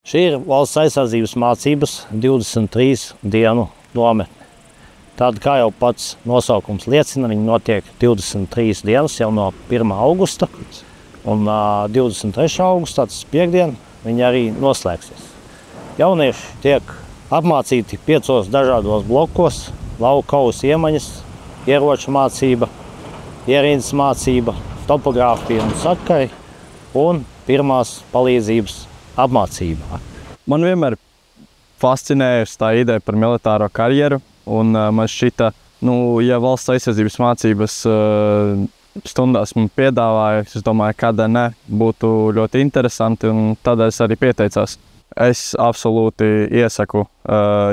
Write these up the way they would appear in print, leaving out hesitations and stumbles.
Šī ir valsts aizsardzības mācības 23 dienu nometne. Tad, kā jau pats nosaukums liecina, viņi notiek 23 dienas jau no 1. augusta. Un 23. augustā, tas piekdien, viņi arī noslēgsies. Jaunieši tiek apmācīti 5 dažādos blokos: lauka kausa iemaņas, ieroču mācība, ierīces mācība, topogrāfija un sakari un pirmās palīdzības apmācība. Man vienmēr fascinējusi tā ideja par militāro karjeru, un man šķita, ja valsts aizsardzības mācības stundās man piedāvāja, es domāju, kāda ne, būtu ļoti interesanti, un tādēļ es arī pieteicās. Es absolūti iesaku,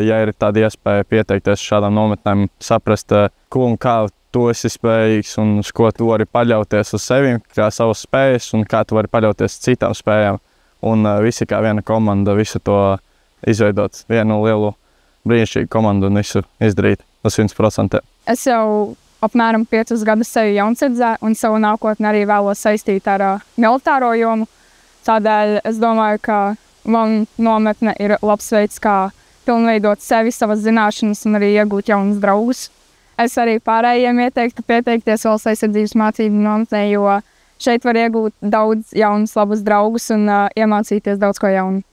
ja ir tāda iespēja pieteikties šādām nometnēm, saprast, ko un kā tu esi spējīgs un uz ko tu vari paļauties uz sevi, kā savas spējas un kā tu vari paļauties citām spējām. Un visi kā viena komanda visu to izveidot, vienu lielu brīnišķīgu komandu un visu izdarīt uz 100%. Es jau apmēram 5 gadus sevi jaunsardzē un savu nākotni arī vēlos saistīt ar militāro jomu. Tādēļ es domāju, ka man nometne ir labs veids, kā pilnveidot sevi, savas zināšanas un arī iegūt jaunus draugus. Es arī pārējiem ieteiktu pieteikties valsts aizsardzības mācību nometnē, jo šeit var iegūt daudz jaunus labus draugus un iemācīties daudz ko jaunu.